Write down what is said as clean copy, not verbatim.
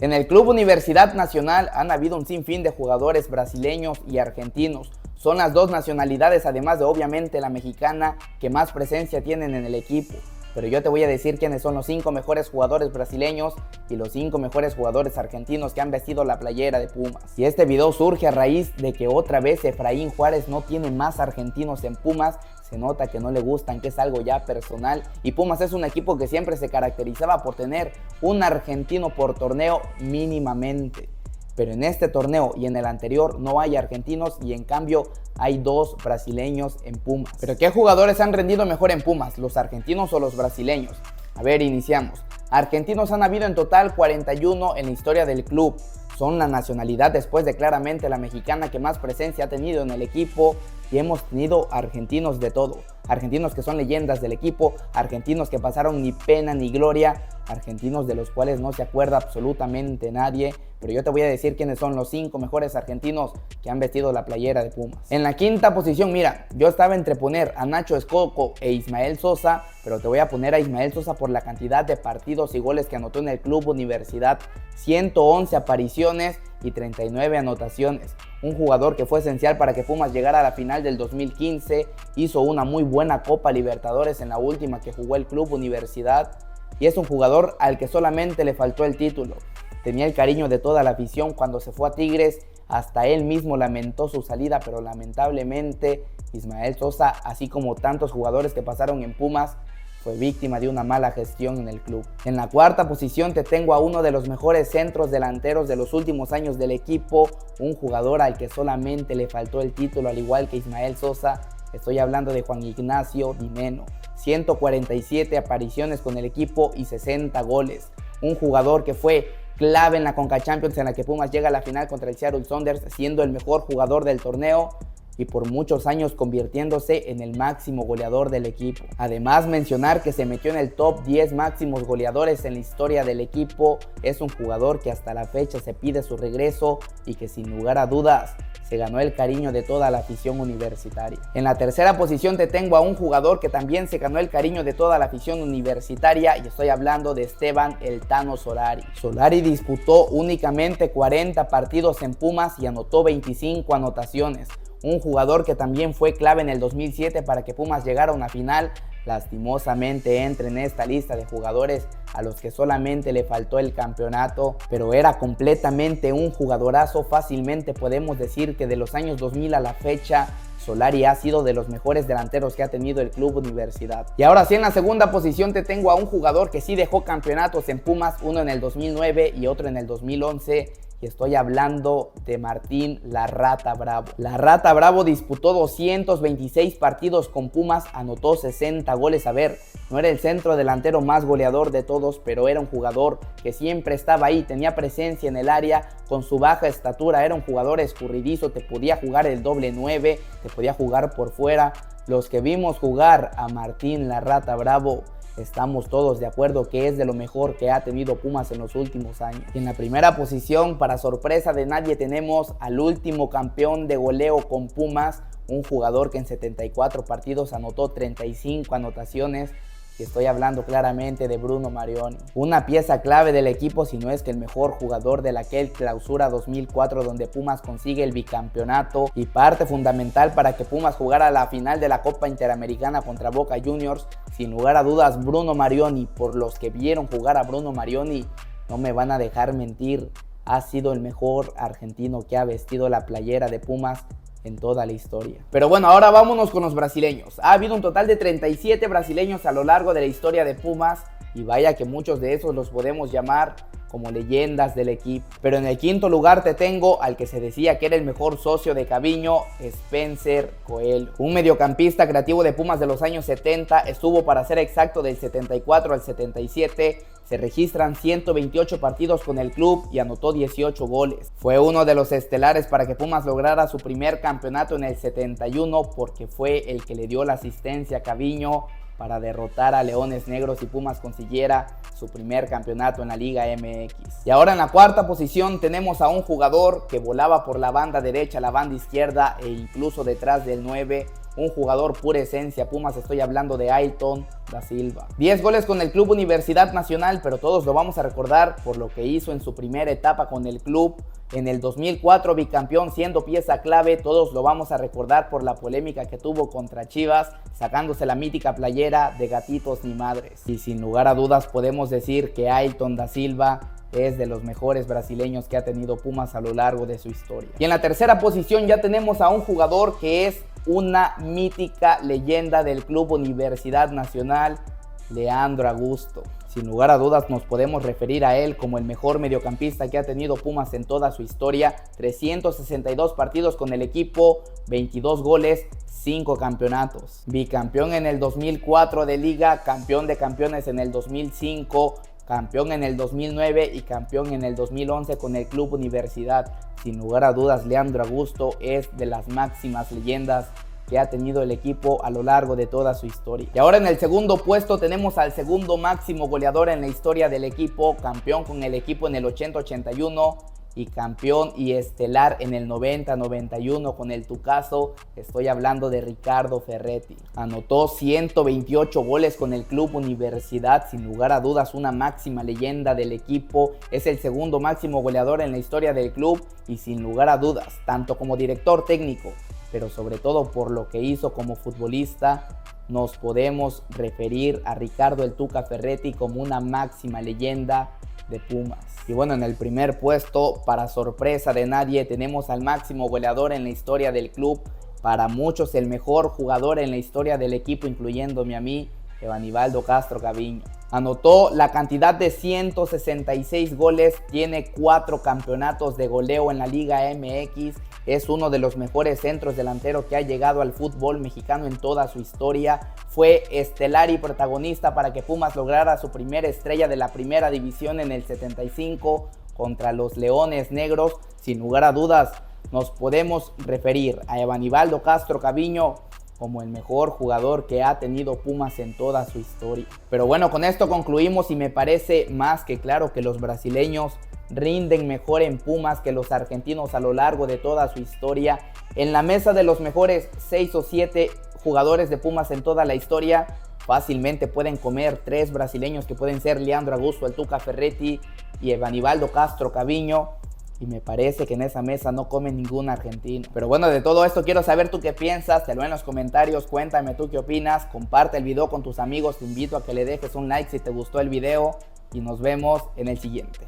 En el Club Universidad Nacional han habido un sinfín de jugadores brasileños y argentinos. Son las dos nacionalidades, además de obviamente la mexicana, que más presencia tienen en el equipo. Pero yo te voy a decir quiénes son los 5 mejores jugadores brasileños y los 5 mejores jugadores argentinos que han vestido la playera de Pumas. Y este video surge a raíz de que otra vez Efraín Juárez no tiene más argentinos en Pumas. Se nota que no le gustan, que es algo ya personal. Y Pumas es un equipo que siempre se caracterizaba por tener un argentino por torneo mínimamente. Pero en este torneo y en el anterior no hay argentinos y en cambio hay 2 brasileños en Pumas. ¿Pero qué jugadores han rendido mejor en Pumas, los argentinos o los brasileños? A ver, iniciamos. Argentinos han habido en total 41 en la historia del club. Son la nacionalidad después de claramente la mexicana que más presencia ha tenido en el equipo, y hemos tenido argentinos de todo. Argentinos que son leyendas del equipo, argentinos que pasaron ni pena ni gloria, argentinos de los cuales no se acuerda absolutamente nadie. Pero yo te voy a decir quiénes son los 5 mejores argentinos que han vestido la playera de Pumas. En la quinta posición, mira, yo estaba entre poner a Nacho Escoco e Ismael Sosa, pero te voy a poner a Ismael Sosa por la cantidad de partidos y goles que anotó en el Club Universidad. 111 apariciones y 39 anotaciones. Un jugador que fue esencial para que Pumas llegara a la final del 2015, hizo una muy buena Copa Libertadores en la última que jugó el Club Universidad, y es un jugador al que solamente le faltó el título. Tenía el cariño de toda la afición cuando se fue a Tigres, hasta él mismo lamentó su salida, pero lamentablemente Ismael Sosa, así como tantos jugadores que pasaron en Pumas, fue víctima de una mala gestión en el club. En la cuarta posición te tengo a uno de los mejores centros delanteros de los últimos años del equipo, un jugador al que solamente le faltó el título al igual que Ismael Sosa. Estoy hablando de Juan Ignacio Dineno. 147 apariciones con el equipo y 60 goles. Un jugador que fue clave en la Conca Champions, en la que Pumas llega a la final contra el Seattle Sounders, siendo el mejor jugador del torneo y por muchos años convirtiéndose en el máximo goleador del equipo. Además, mencionar que se metió en el top 10 máximos goleadores en la historia del equipo. Es un jugador que hasta la fecha se pide su regreso y que sin lugar a dudas se ganó el cariño de toda la afición universitaria. En la tercera posición te tengo a un jugador que también se ganó el cariño de toda la afición universitaria, y estoy hablando de Esteban El Tano Solari. Solari disputó únicamente 40 partidos en Pumas y anotó 25 anotaciones. Un jugador que también fue clave en el 2007 para que Pumas llegara a una final. Lastimosamente entra en esta lista de jugadores a los que solamente le faltó el campeonato, pero era completamente un jugadorazo. Fácilmente podemos decir que de los años 2000 a la fecha, Solari ha sido de los mejores delanteros que ha tenido el Club Universidad. Y ahora sí, en la segunda posición te tengo a un jugador que sí dejó campeonatos en Pumas, uno en el 2009 y otro en el 2011. Y estoy hablando de Martín La Rata Bravo. La Rata Bravo disputó 226 partidos con Pumas, anotó 60 goles. A ver, no era el centro delantero más goleador de todos, pero era un jugador que siempre estaba ahí, tenía presencia en el área. Con su baja estatura era un jugador escurridizo, te podía jugar el doble 9, te podía jugar por fuera. Los que vimos jugar a Martín La Rata Bravo, estamos todos de acuerdo que es de lo mejor que ha tenido Pumas en los últimos años. Y en la primera posición, para sorpresa de nadie, tenemos al último campeón de goleo con Pumas, un jugador que en 74 partidos anotó 35 anotaciones. Y estoy hablando claramente de Bruno Marioni, una pieza clave del equipo, si no es que el mejor jugador de aquel Clausura 2004 donde Pumas consigue el bicampeonato, y parte fundamental para que Pumas jugara la final de la Copa Interamericana contra Boca Juniors. Sin lugar a dudas, Bruno Marioni, por los que vieron jugar a Bruno Marioni, no me van a dejar mentir, ha sido el mejor argentino que ha vestido la playera de Pumas en toda la historia. Pero bueno, ahora vámonos con los brasileños. Ha habido un total de 37 brasileños a lo largo de la historia de Pumas, y vaya que muchos de esos los podemos llamar como leyendas del equipo. Pero en el quinto lugar te tengo al que se decía que era el mejor socio de Caviño, Spencer Coelho. Un mediocampista creativo de Pumas de los años 70, estuvo para ser exacto del 74 al 77, se registran 128 partidos con el club y anotó 18 goles. Fue uno de los estelares para que Pumas lograra su primer campeonato en el 71, porque fue el que le dio la asistencia a Caviño para derrotar a Leones Negros y Pumas consiguiera su primer campeonato en la Liga MX. Y ahora en la cuarta posición tenemos a un jugador que volaba por la banda derecha, la banda izquierda e incluso detrás del 9, un jugador pura esencia Pumas, estoy hablando de Ailton da Silva. 10 goles con el Club Universidad Nacional, pero todos lo vamos a recordar por lo que hizo en su primera etapa con el club. En el 2004 bicampeón siendo pieza clave, todos lo vamos a recordar por la polémica que tuvo contra Chivas, sacándose la mítica playera de gatitos ni madres. Y sin lugar a dudas podemos decir que Ailton da Silva es de los mejores brasileños que ha tenido Pumas a lo largo de su historia. Y en la tercera posición ya tenemos a un jugador que es una mítica leyenda del Club Universidad Nacional, Leandro Augusto. Sin lugar a dudas nos podemos referir a él como el mejor mediocampista que ha tenido Pumas en toda su historia. 362 partidos con el equipo, 22 goles, 5 campeonatos. Bicampeón en el 2004 de Liga, campeón de campeones en el 2005, campeón en el 2009 y campeón en el 2011 con el Club Universidad. Sin lugar a dudas, Leandro Augusto es de las máximas leyendas que ha tenido el equipo a lo largo de toda su historia. Y ahora en el segundo puesto tenemos al segundo máximo goleador en la historia del equipo, campeón con el equipo en el 80-81 y campeón y estelar en el 90-91 con el Tucaso. Estoy hablando de Ricardo Ferretti. Anotó 128 goles con el Club Universidad, sin lugar a dudas una máxima leyenda del equipo. Es el segundo máximo goleador en la historia del club y sin lugar a dudas, tanto como director técnico, pero sobre todo por lo que hizo como futbolista, nos podemos referir a Ricardo el Tuca Ferretti como una máxima leyenda de Pumas. Y bueno, en el primer puesto, para sorpresa de nadie, tenemos al máximo goleador en la historia del club, para muchos el mejor jugador en la historia del equipo, incluyéndome a mí, Evanibaldo Castro Caviño. Anotó la cantidad de 166 goles, tiene 4 campeonatos de goleo en la Liga MX, es uno de los mejores centros delanteros que ha llegado al fútbol mexicano en toda su historia. Fue estelar y protagonista para que Pumas lograra su primera estrella de la primera división en el 75 contra los Leones Negros. Sin lugar a dudas, nos podemos referir a Evanibaldo Castro Caviño como el mejor jugador que ha tenido Pumas en toda su historia. Pero bueno, con esto concluimos y me parece más que claro que los brasileños rinden mejor en Pumas que los argentinos a lo largo de toda su historia. En la mesa de los mejores 6 o 7 jugadores de Pumas en toda la historia, fácilmente pueden comer 3 brasileños que pueden ser Leandro Augusto, el Tuca Ferretti y Evanibaldo Castro Caviño. Y me parece que en esa mesa no come ningún argentino. Pero bueno, de todo esto quiero saber tú qué piensas. Te lo en los comentarios, cuéntame tú qué opinas. Comparte el video con tus amigos. Te invito a que le dejes un like si te gustó el video. Y nos vemos en el siguiente.